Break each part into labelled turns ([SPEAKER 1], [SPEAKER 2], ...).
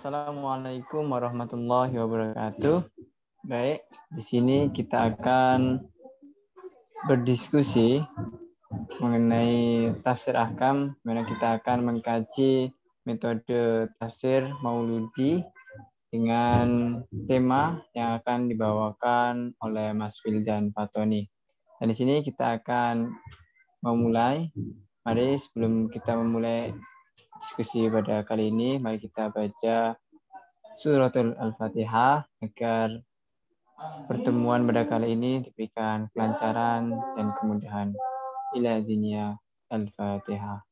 [SPEAKER 1] Assalamualaikum warahmatullahi wabarakatuh. Baik, di sini kita akan berdiskusi mengenai tafsir ahkam, di mana kita akan mengkaji metode tafsir mauludi dengan tema yang akan dibawakan oleh Mas Wildan Fatoni. Dan di sini kita akan memulai. Mari sebelum kita memulai diskusi pada kali ini, mari kita baca suratul Al-Fatihah agar pertemuan pada kali ini diberikan kelancaran dan kemudahan. Ila dunia Al-Fatihah.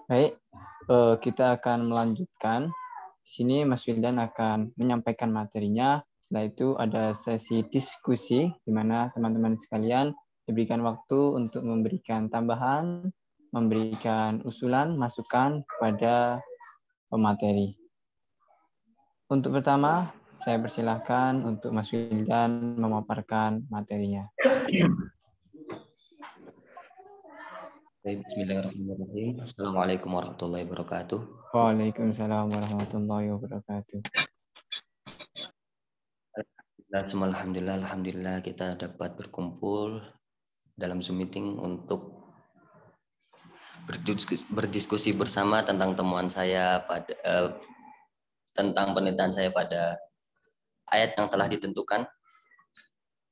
[SPEAKER 1] Baik, kita akan melanjutkan. Di sini Mas Wildan akan menyampaikan materinya. Setelah itu ada sesi diskusi di mana teman-teman sekalian diberikan waktu untuk memberikan tambahan, memberikan usulan, masukan kepada pemateri. Untuk pertama, saya persilahkan untuk Mas Wildan memaparkan materinya.
[SPEAKER 2] Bismillahirrahmanirrahim. Assalamualaikum warahmatullahi wabarakatuh.
[SPEAKER 1] Waalaikumsalam warahmatullahi wabarakatuh.
[SPEAKER 2] Alhamdulillah kita dapat berkumpul dalam Zoom meeting untuk berdiskusi bersama tentang temuan saya pada tentang penelitian saya pada ayat yang telah ditentukan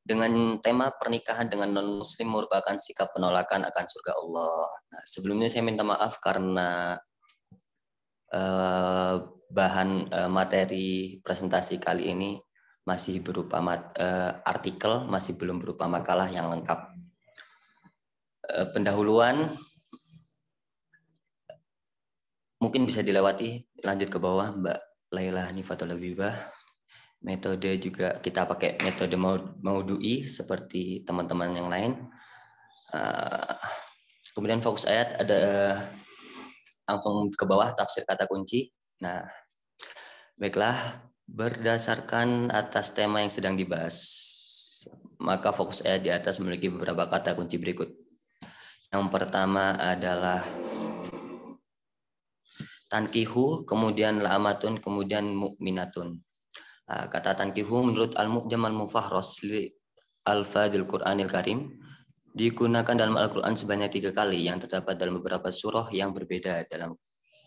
[SPEAKER 2] dengan tema pernikahan dengan non-muslim merupakan sikap penolakan akan surga Allah. Nah, sebelumnya saya minta maaf karena bahan materi presentasi kali ini masih berupa artikel, masih belum berupa makalah yang lengkap. Pendahuluan mungkin bisa dilewati, lanjut ke bawah Mbak Laila Hanifatul Habibah. Metode juga kita pakai metode maudu'i seperti teman-teman yang lain. Kemudian fokus ayat ada langsung ke bawah tafsir kata kunci. Nah, baiklah, berdasarkan atas tema yang sedang dibahas, maka fokus ayat di atas memiliki beberapa kata kunci berikut. Yang pertama adalah tankihu, kemudian la'amatun, kemudian mu'minatun. Kata tankihu menurut Al-Mu'jam Al-Mufahros Al-Fadil Quranil Karim digunakan dalam Al-Quran sebanyak 3 kali yang terdapat dalam beberapa surah yang berbeda dalam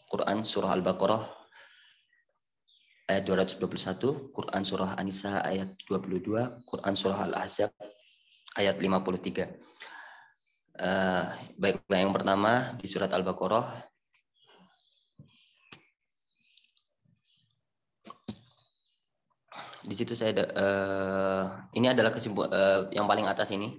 [SPEAKER 2] Quran surah Al-Baqarah ayat 221, Quran surah An-Nisa ayat 22, Quran surah Al-Ahzab ayat 53. Baiklah, yang pertama di surat Al-Baqarah di situ saya ini adalah kesimpulan yang paling atas ini.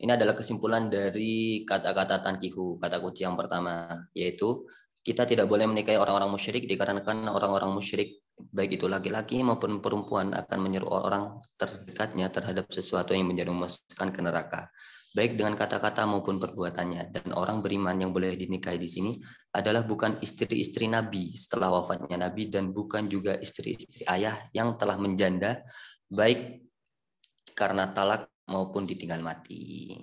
[SPEAKER 2] Ini adalah kesimpulan dari kata-kata tankihu, kata kunci yang pertama, yaitu kita tidak boleh menikahi orang-orang musyrik dikarenakan orang-orang musyrik baik itu laki-laki maupun perempuan akan menyeru orang terdekatnya terhadap sesuatu yang menjerumuskan ke neraka, baik dengan kata-kata maupun perbuatannya. Dan orang beriman yang boleh dinikahi di sini adalah bukan istri-istri Nabi setelah wafatnya Nabi dan bukan juga istri-istri ayah yang telah menjanda, baik karena talak maupun ditinggal mati.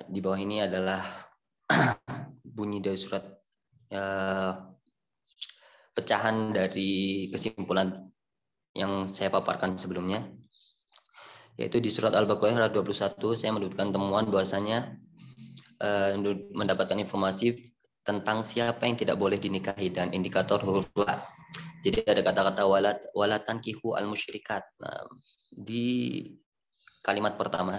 [SPEAKER 2] Di bawah ini adalah bunyi dari surat pecahan dari kesimpulan yang saya paparkan sebelumnya, yaitu di surat Al-Baqarah ayat 21 saya menyebutkan temuan bahwasanya mendapatkan informasi tentang siapa yang tidak boleh dinikahi dan indikator huruf la. Jadi ada kata-kata walatan kihu al-musyrikat. Nah, di kalimat pertama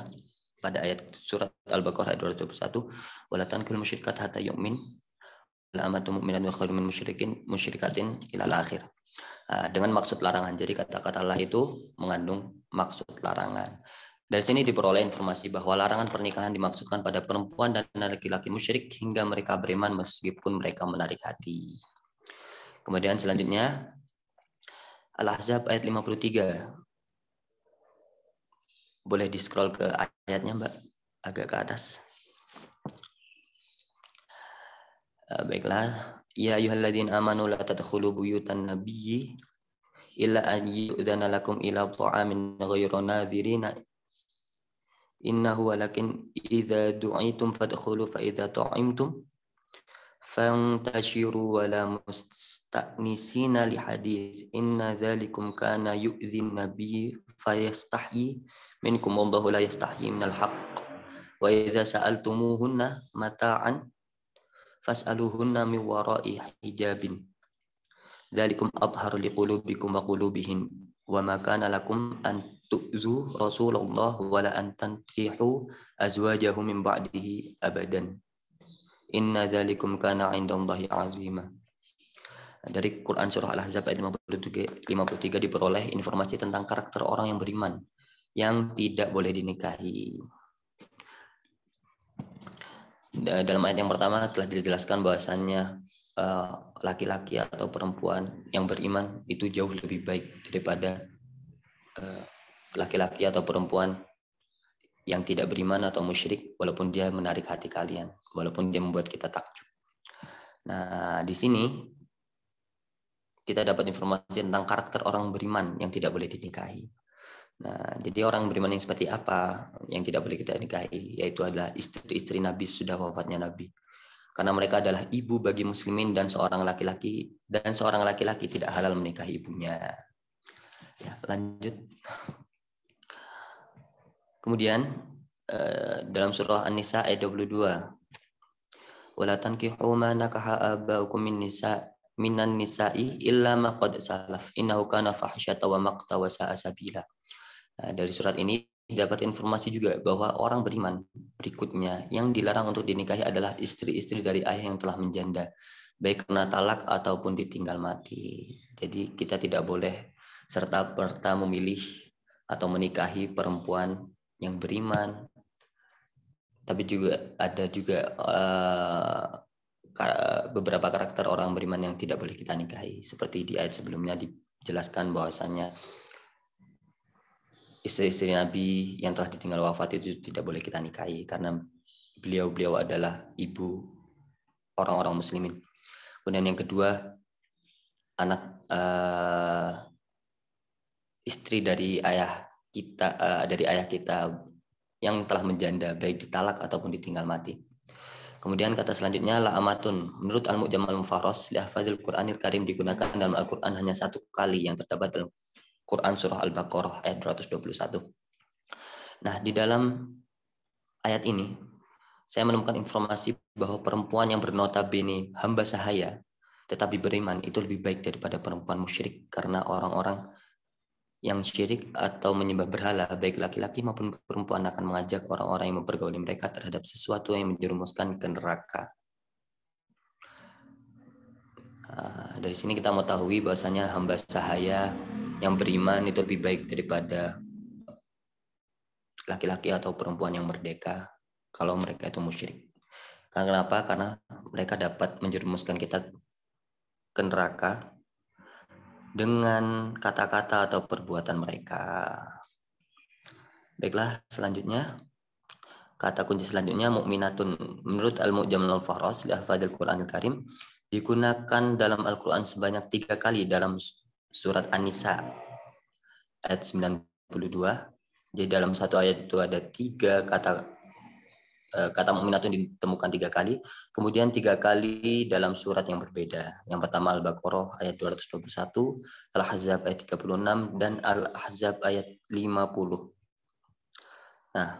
[SPEAKER 2] pada ayat surat Al-Baqarah ayat 221, walatan kil musyrikat hatta yu'min la amatu mu'minatun khairun min musyrikatin ila akhir. Dengan maksud larangan. Jadi kata-kata la itu mengandung maksud larangan. Dari sini diperoleh informasi bahwa larangan pernikahan dimaksudkan pada perempuan dan laki-laki musyrik hingga mereka beriman meskipun mereka menarik hati. Kemudian selanjutnya Al-Ahzab ayat 53. Boleh di-scroll ke ayatnya, Mbak, agak ke atas. Baiklah, Ya ayyuhalladzina amanu la tadkhulu buyutan nabiyyi illa an yu'dzana lakum ila ta'amin ghayra nadhirina innahu walakin idza du'itum fadkhulu fa idza ta'imtum fantashiru wa la musta'nisina li hadits inna dzalikum kana yu'dhin nabiy fayastahyi minkum wallahu la yastahyi minal haqq wa idza sa'altumuhunna mata'an fas'aluhunna min wara'i hijabin dzalikum athharu liqulubikum wa qulubihim wa ma kana lakum an tu'zu Rasulullah wa la an tankihu azwajahu min ba'dihi abadan inna dzalikum kana 'indallahi 'azima. Dari Quran surah Al-Ahzab ayat 53 diperoleh informasi tentang karakter orang yang beriman yang tidak boleh dinikahi. Dalam ayat yang pertama telah dijelaskan bahwasannya laki-laki atau perempuan yang beriman itu jauh lebih baik daripada laki-laki atau perempuan yang tidak beriman atau musyrik, walaupun dia menarik hati kalian, walaupun dia membuat kita takjub. Nah, di sini kita dapat informasi tentang karakter orang beriman yang tidak boleh dinikahi. Nah, jadi orang beriman yang seperti apa yang tidak boleh kita nikahi, yaitu adalah istri-istri Nabi sudah wafatnya Nabi. Karena mereka adalah ibu bagi muslimin dan seorang laki-laki tidak halal menikahi ibunya. Ya, lanjut. Kemudian dalam surah An-Nisa ayat 22. Wala tankihu ma nakaha abaukum minan nisa'i illa ma qad salaf innahu kana fahsyatan wa maqta wa sa'a sabila. Nah, dari surat ini dapat informasi juga bahwa orang beriman berikutnya yang dilarang untuk dinikahi adalah istri-istri dari ayah yang telah menjanda, baik karena talak ataupun ditinggal mati. Jadi kita tidak boleh serta-merta memilih atau menikahi perempuan yang beriman. Tapi juga ada beberapa karakter orang beriman yang tidak boleh kita nikahi. Seperti di ayat sebelumnya dijelaskan bahwasannya istri-istri Nabi yang telah ditinggal wafat itu tidak boleh kita nikahi karena beliau adalah ibu orang-orang muslimin. Kemudian yang kedua, anak istri dari ayah kita yang telah menjanda, baik ditalak ataupun ditinggal mati. Kemudian kata selanjutnya la amatun. Menurut Al-Mu'jam Al-Mufarras, lafadzul Qur'anil Karim digunakan dalam Al-Qur'an hanya satu kali yang terdapat dalam Quran surah Al-Baqarah ayat 221. Nah, di dalam ayat ini saya menemukan informasi bahwa perempuan yang bernotabene hamba sahaya tetapi beriman itu lebih baik daripada perempuan musyrik, karena orang-orang yang syirik atau menyembah berhala baik laki-laki maupun perempuan akan mengajak orang-orang yang mempergauli mereka terhadap sesuatu yang menjerumuskan ke neraka. Dari sini kita mengetahui bahwasanya hamba sahaya yang beriman itu lebih baik daripada laki-laki atau perempuan yang merdeka kalau mereka itu musyrik. Karena kenapa? Karena mereka dapat menjerumuskan kita ke neraka dengan kata-kata atau perbuatan mereka. Baiklah, selanjutnya kata kunci selanjutnya mukminatun. Menurut Al-Mu'jam Al-Mufarras lafadzul Qur'anil Karim digunakan dalam Al-Qur'an sebanyak 3 kali dalam surat An-Nisa ayat 92. Jadi dalam satu ayat itu ada 3 kata mukminatun ditemukan 3 kali, kemudian 3 kali dalam surat yang berbeda. Yang pertama Al-Baqarah ayat 221, Al-Ahzab ayat 36, dan Al-Ahzab ayat 50. Nah,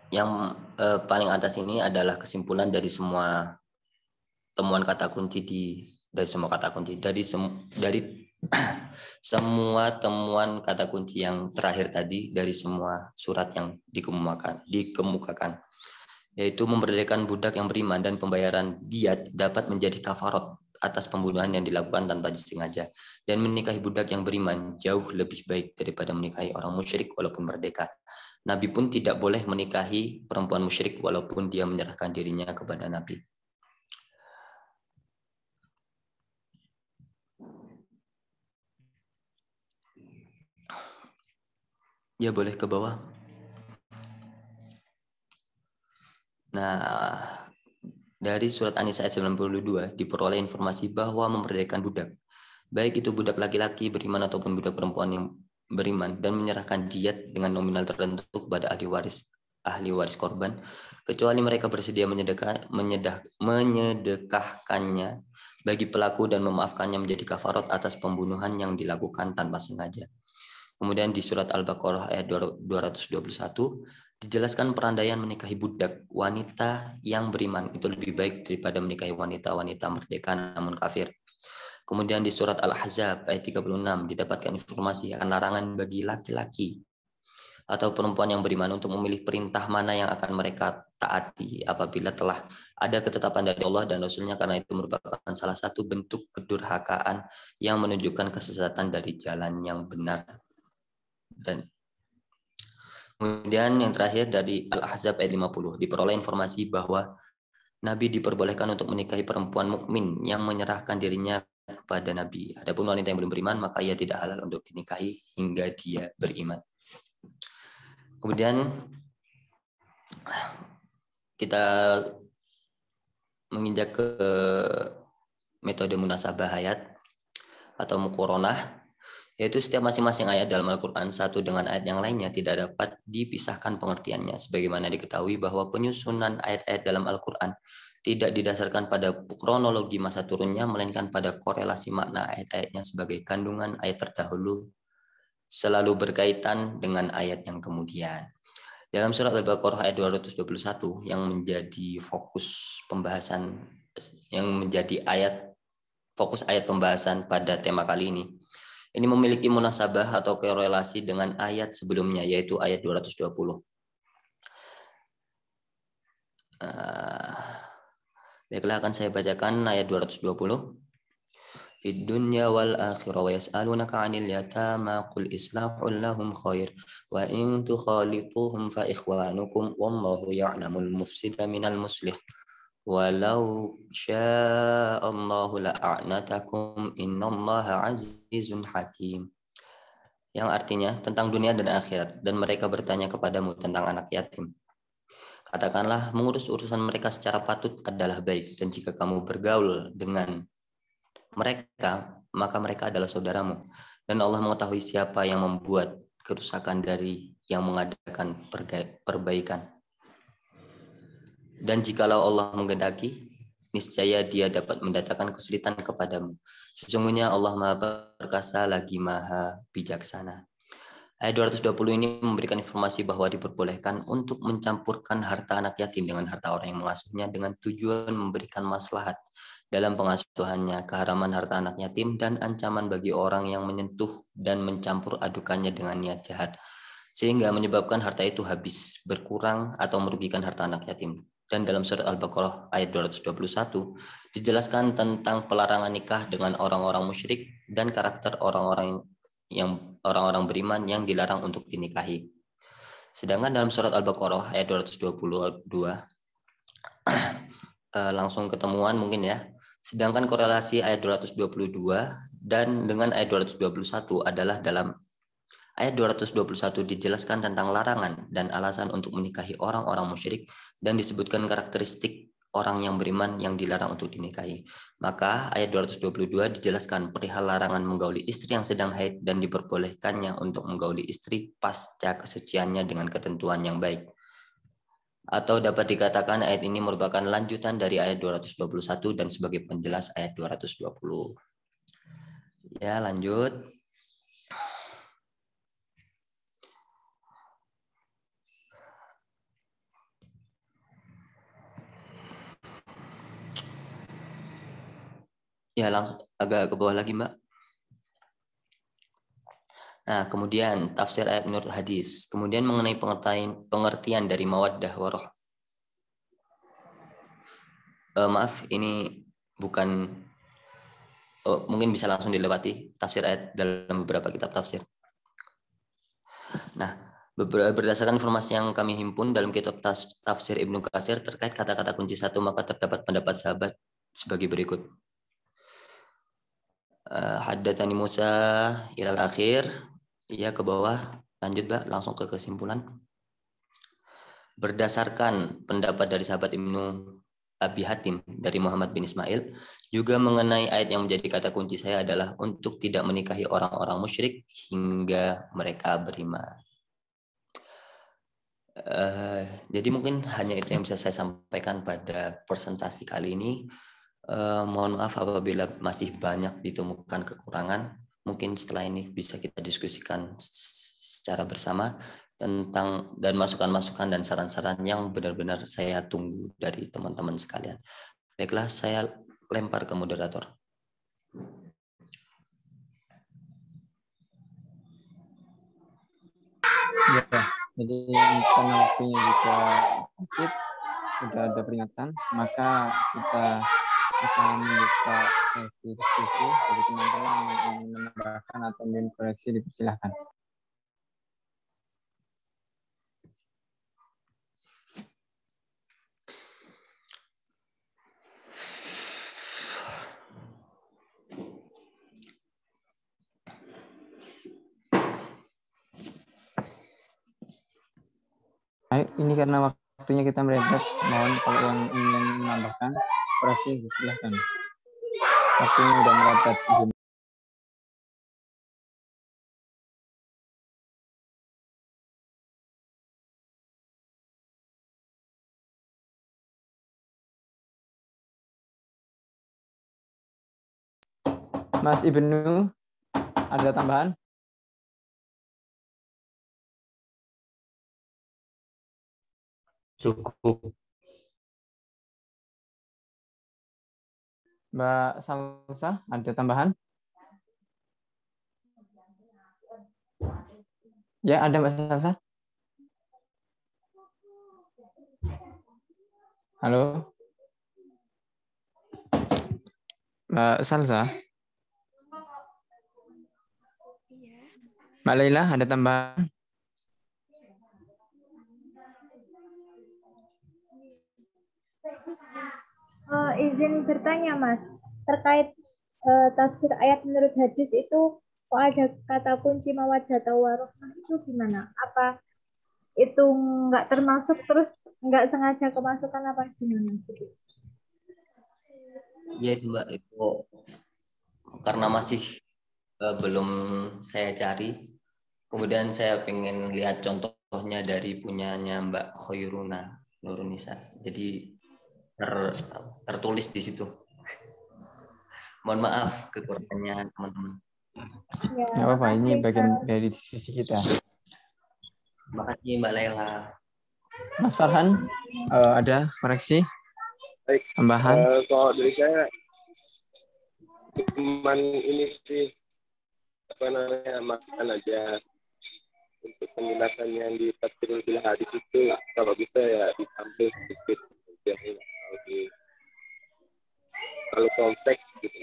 [SPEAKER 2] yang paling atas ini adalah kesimpulan dari semua temuan kata kunci dari semua semua temuan kata kunci yang terakhir tadi dari semua surat yang dikemukakan, yaitu memerdekakan budak yang beriman dan pembayaran diat dapat menjadi kafarat atas pembunuhan yang dilakukan tanpa disengaja, dan menikahi budak yang beriman jauh lebih baik daripada menikahi orang musyrik walaupun merdeka. Nabi pun tidak boleh menikahi perempuan musyrik walaupun dia menyerahkan dirinya kepada Nabi. Ya, boleh ke bawah. Nah, Dari surat An-Nisa ayat 92 diperoleh informasi bahwa memerdekakan budak, baik itu budak laki-laki beriman ataupun budak perempuan yang beriman, dan menyerahkan diat dengan nominal tertentu kepada ahli waris korban, kecuali mereka bersedia menyedekahkannya bagi pelaku dan memaafkannya menjadi kafarat atas pembunuhan yang dilakukan tanpa sengaja. Kemudian di surat Al-Baqarah ayat 221 dijelaskan perandaian menikahi budak wanita yang beriman itu lebih baik daripada menikahi wanita-wanita merdeka namun kafir. Kemudian di surat Al-Ahzab ayat 36 didapatkan informasi akan larangan bagi laki-laki atau perempuan yang beriman untuk memilih perintah mana yang akan mereka taati apabila telah ada ketetapan dari Allah dan Rasulnya, karena itu merupakan salah satu bentuk kedurhakaan yang menunjukkan kesesatan dari jalan yang benar. Dan kemudian yang terakhir dari Al-Ahzab ayat 50 diperoleh informasi bahwa Nabi diperbolehkan untuk menikahi perempuan mukmin yang menyerahkan dirinya kepada Nabi. Adapun wanita yang belum beriman maka ia tidak halal untuk dinikahi hingga dia beriman. Kemudian kita menginjak ke metode munasabah ayat atau muqaranah, yaitu setiap masing-masing ayat dalam Al-Quran satu dengan ayat yang lainnya tidak dapat dipisahkan pengertiannya. Sebagaimana diketahui bahwa penyusunan ayat-ayat dalam Al-Quran tidak didasarkan pada kronologi masa turunnya, melainkan pada korelasi makna ayat-ayatnya sebagai kandungan ayat terdahulu selalu berkaitan dengan ayat yang kemudian. Dalam surat Al-Baqarah ayat 221 yang menjadi fokus pembahasan, yang menjadi fokus ayat pembahasan pada tema kali ini memiliki munasabah atau korelasi dengan ayat sebelumnya, yaitu ayat 220. Baiklah, akan saya bacakan ayat 220. Fid dunya wal akhirah wa yas'alunaka 'anil yatama qul islahul lahum khair wa in tukhalituhum fa ikhwanukum wallahu ya'lamul mufsida minal muslih walau sya'allahu la'anatakum innallaha 'azizun hakim. Yang artinya tentang dunia dan akhirat, dan mereka bertanya kepadamu tentang anak yatim. Katakanlah, mengurus urusan mereka secara patut adalah baik, dan jika kamu bergaul dengan mereka, maka mereka adalah saudaramu. Dan Allah mengetahui siapa yang membuat kerusakan dari yang mengadakan perbaikan. Dan jikalau Allah menghendaki, niscaya Dia dapat mendatangkan kesulitan kepadamu. Sesungguhnya Allah Maha Perkasa lagi Maha Bijaksana. Ayat 220 ini memberikan informasi bahwa diperbolehkan untuk mencampurkan harta anak yatim dengan harta orang yang mengasuhnya dengan tujuan memberikan maslahat dalam pengasuhannya, keharaman harta anak yatim, dan ancaman bagi orang yang menyentuh dan mencampur adukannya dengan niat jahat, sehingga menyebabkan harta itu habis, berkurang, atau merugikan harta anak yatim. Dan dalam surat Al-Baqarah ayat 221 dijelaskan tentang pelarangan nikah dengan orang-orang musyrik dan karakter orang-orang beriman yang dilarang untuk dinikahi. Sedangkan dalam surat Al-Baqarah ayat 222 langsung ketemuan mungkin ya. Sedangkan korelasi ayat 222 dan dengan ayat 221 adalah dalam ayat 221 dijelaskan tentang larangan dan alasan untuk menikahi orang-orang musyrik dan disebutkan karakteristik orang yang beriman yang dilarang untuk dinikahi. Maka ayat 222 dijelaskan perihal larangan menggauli istri yang sedang haid dan diperbolehkannya untuk menggauli istri pasca kesuciannya dengan ketentuan yang baik. Atau dapat dikatakan ayat ini merupakan lanjutan dari ayat 221 dan sebagai penjelas ayat 220. Ya, lanjut. Ya, langsung agak ke bawah lagi, Mbak. Nah, kemudian tafsir ayat menurut hadis. Kemudian mengenai pengertian dari mawaddah waroh. Maaf, ini bukan mungkin bisa langsung dilewati tafsir ayat dalam beberapa kitab tafsir. Nah, berdasarkan informasi yang kami himpun dalam kitab tafsir Ibnu Katsir terkait kata-kata kunci satu, maka terdapat pendapat sahabat sebagai berikut. Haddatsani Musa ilal akhir. Iya, ke bawah. Lanjut, Mbak, langsung ke kesimpulan. Berdasarkan pendapat dari sahabat Ibnu Abi Hatim dari Muhammad bin Ismail juga mengenai ayat yang menjadi kata kunci saya adalah untuk tidak menikahi orang-orang musyrik hingga mereka beriman. Jadi mungkin hanya itu yang bisa saya sampaikan pada presentasi kali ini. Mohon maaf apabila masih banyak ditemukan kekurangan. Mungkin setelah ini bisa kita diskusikan secara bersama tentang dan masukan-masukan dan saran-saran yang benar-benar saya tunggu dari teman-teman sekalian. Baiklah, saya lempar ke moderator.
[SPEAKER 1] Ya, jadi karena waktunya juga sedikit, sudah ada peringatan, maka kita akan membuka sesi diskusi. Jadi teman-teman yang ingin menambahkan atau ingin koreksi dipersilahkan. Baik, ini karena waktunya kita mepet, mohon kalau yang ingin menambahkan koreksi silahkan. Waktunya udah mepet. Mas Ibnu, ada tambahan?
[SPEAKER 3] Cukup.
[SPEAKER 1] Mbak Salsa, ada tambahan? Ya, ada Mbak Salsa. Halo? Mbak Salsa? Mbak Laila, ada tambahan?
[SPEAKER 4] Izin bertanya, Mas, terkait tafsir ayat menurut hadis itu kok ada kata kunci mawaddah warahmah itu gimana? Apa itu nggak termasuk terus nggak sengaja kemasukan apa gimana?
[SPEAKER 2] Ya itu Mbak, itu karena masih belum saya cari. Kemudian saya pengen lihat contohnya dari punyanya Mbak Khairuna Nurunisa. Jadi tertulis di situ. Mohon maaf kekurangannya teman-teman.
[SPEAKER 1] Ya, nggak apa-apa, ini bagian dari diskusi kita.
[SPEAKER 2] Terima kasih Mbak Laila.
[SPEAKER 1] Mas Farhan, ada koreksi?
[SPEAKER 5] Baik,
[SPEAKER 1] tambahan?
[SPEAKER 5] Kalau dari saya, cuman ini sih, apa namanya, masukan aja untuk penjelasan yang di tafsirul bil hadis itu, kalau bisa ya ditambah sedikit yang lebih terlalu kompleks gitu.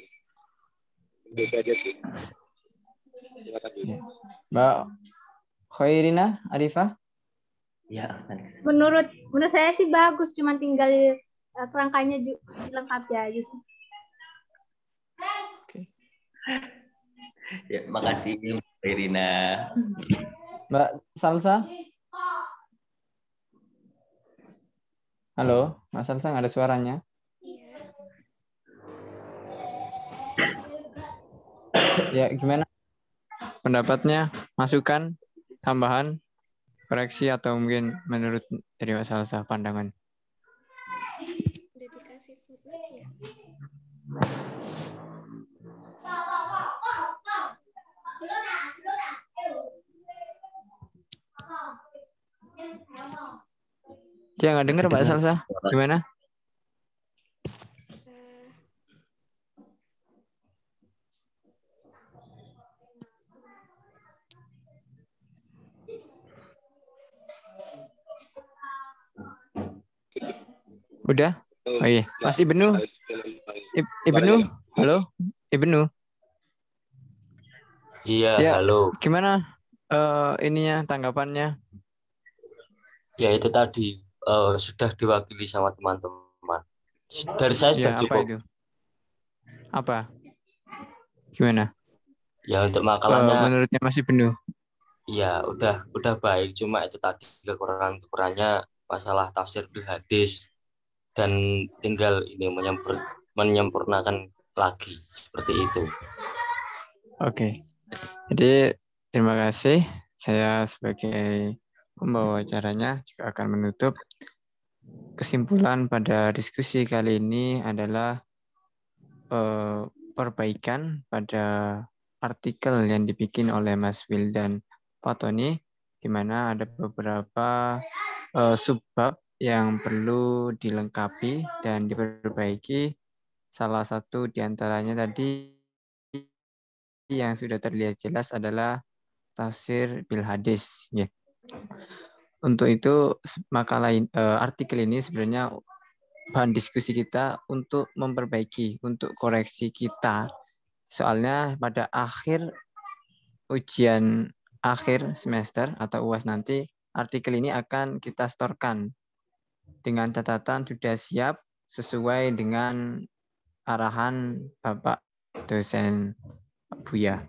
[SPEAKER 5] Itu aja sih. Terima kasih.
[SPEAKER 1] Mbak Khairina Arifah?
[SPEAKER 2] Ya.
[SPEAKER 6] Menurut saya sih bagus, cuma tinggal kerangkanya dilengkapi aja sih.
[SPEAKER 1] Oke.
[SPEAKER 2] Ya, makasih Mbak Irina.
[SPEAKER 1] Mbak Salsa? Halo, Mbak Salsa, nggak ada suaranya? Ya, gimana pendapatnya? Masukan, tambahan, koreksi, atau mungkin menurut dari Mbak Salsa pandangan? Ya, nggak dengar Mbak Salsa. Gimana? Udah? Oh iya, Mas Ibnu. Ibnu, halo? Ibnu.
[SPEAKER 3] Iya,
[SPEAKER 1] ya,
[SPEAKER 3] halo.
[SPEAKER 1] Gimana ininya, tanggapannya?
[SPEAKER 3] Ya itu tadi sudah diwakili sama teman-teman. Dari saya sudah
[SPEAKER 1] ya,
[SPEAKER 3] cukup.
[SPEAKER 1] Apa itu? Apa? Gimana?
[SPEAKER 3] Ya untuk makalahnya.
[SPEAKER 1] Menurutnya Mas Ibnu?
[SPEAKER 3] Ya udah baik. Cuma itu tadi kekurangannya masalah tafsir bil hadis. dan tinggal ini menyempurnakan lagi seperti itu.
[SPEAKER 1] Oke. Jadi terima kasih. Saya sebagai pembawa acaranya juga akan menutup. Kesimpulan pada diskusi kali ini adalah perbaikan pada artikel yang dibikin oleh Mas Wildan Fatoni, di mana ada beberapa subbab yang perlu dilengkapi dan diperbaiki. Salah satu diantaranya tadi yang sudah terlihat jelas adalah tafsir bil hadis. Ya. Untuk itu artikel ini sebenarnya bahan diskusi kita untuk memperbaiki, untuk koreksi kita. Soalnya pada akhir ujian akhir semester atau UAS nanti, artikel ini akan kita setorkan dengan catatan sudah siap sesuai dengan arahan Bapak dosen Buya.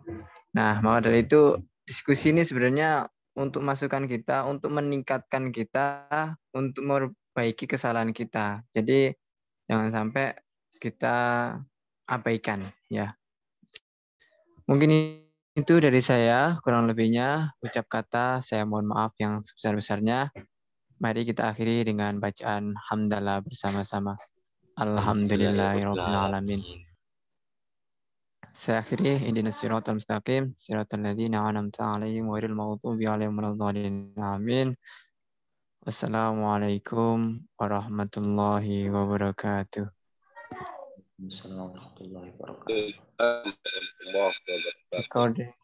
[SPEAKER 1] Nah, maka dari itu diskusi ini sebenarnya untuk masukan kita, untuk meningkatkan kita, untuk memperbaiki kesalahan kita. Jadi jangan sampai kita abaikan, ya. Mungkin itu dari saya, kurang lebihnya ucap kata saya mohon maaf yang sebesar-besarnya. Mari kita akhiri dengan bacaan hamdalah bersama-sama. Alhamdulillahirabbil alamin. Saya akhiri ihdinas siratal mustaqim siratal ladzina an'amta 'alaihim ghairil maghdubi 'alaihim waladdallin. Amin. Wassalamualaikum warahmatullahi wabarakatuh.
[SPEAKER 2] Assalamualaikum warahmatullahi wabarakatuh.
[SPEAKER 1] Recording.